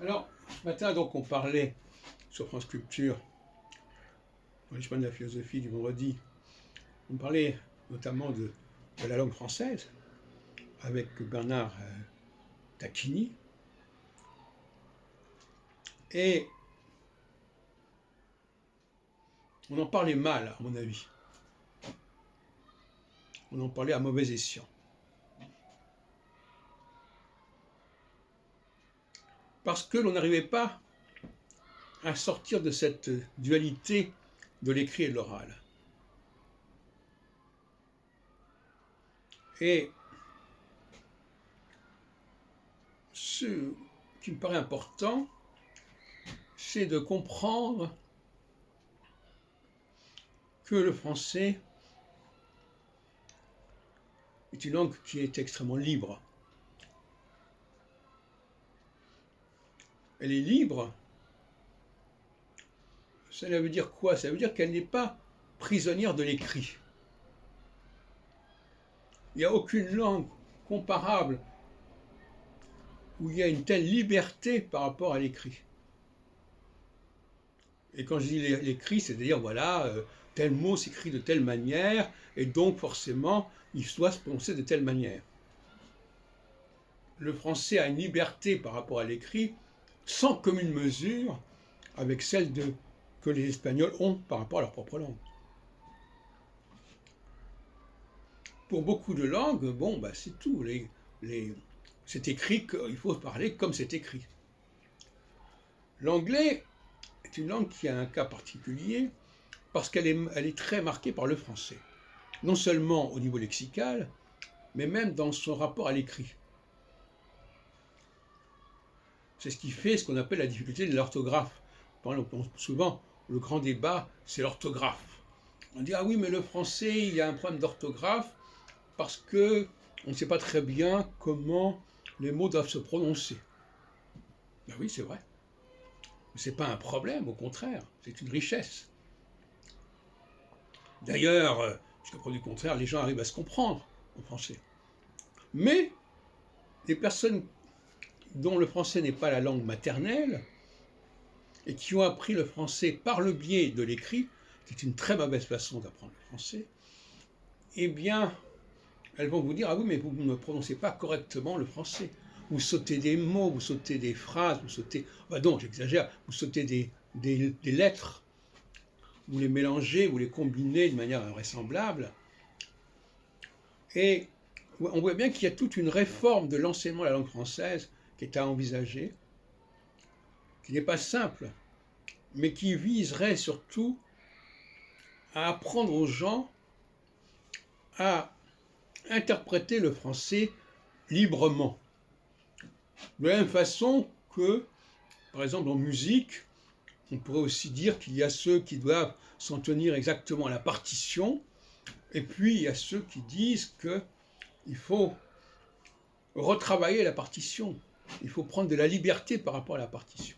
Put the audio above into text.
Alors, ce matin, donc, on parlait sur France Culture, dans les chemins de la philosophie du vendredi, on parlait notamment de la langue française avec Bernard Tacchini. Et on en parlait mal, à mon avis. On en parlait à mauvais escient. Parce que l'on n'arrivait pas à sortir de cette dualité de l'écrit et de l'oral. Et ce qui me paraît important, c'est de comprendre que le français est une langue qui est extrêmement libre. Elle est libre, cela veut dire quoi? Ça veut dire qu'elle n'est pas prisonnière de l'écrit. Il n'y a aucune langue comparable où il y a une telle liberté par rapport à l'écrit. Et quand je dis l'écrit, c'est-à-dire, voilà, tel mot s'écrit de telle manière, et donc forcément, il doit se prononcer de telle manière. Le français a une liberté par rapport à l'écrit, sans commune mesure avec celle que les Espagnols ont par rapport à leur propre langue. Pour beaucoup de langues, bon, bah, c'est tout. C'est écrit qu'il faut parler comme c'est écrit. L'anglais est une langue qui a un cas particulier parce qu'elle est très marquée par le français. Non seulement au niveau lexical, mais même dans son rapport à l'écrit. C'est ce qui fait ce qu'on appelle la difficulté de l'orthographe. Souvent, le grand débat, c'est l'orthographe. On dit, ah oui, mais le français, il y a un problème d'orthographe parce que on ne sait pas très bien comment les mots doivent se prononcer. Ben oui, c'est vrai. Mais ce n'est pas un problème, au contraire, c'est une richesse. D'ailleurs, jusqu'à preuve du contraire, les gens arrivent à se comprendre en français. Mais les personnes dont le français n'est pas la langue maternelle et qui ont appris le français par le biais de l'écrit, c'est une très mauvaise façon d'apprendre le français, eh bien, elles vont vous dire, ah oui, mais vous ne prononcez pas correctement le français. Vous sautez des mots, vous sautez des phrases, vous sautez... Enfin non, j'exagère, vous sautez des lettres, vous les mélangez, vous les combinez de manière invraisemblable. Et on voit bien qu'il y a toute une réforme de l'enseignement de la langue française qui est à envisager, qui n'est pas simple, mais qui viserait surtout à apprendre aux gens à interpréter le français librement. De la même façon que, par exemple, en musique, on pourrait aussi dire qu'il y a ceux qui doivent s'en tenir exactement à la partition, et puis il y a ceux qui disent qu'il faut retravailler la partition, il faut prendre de la liberté par rapport à la partition.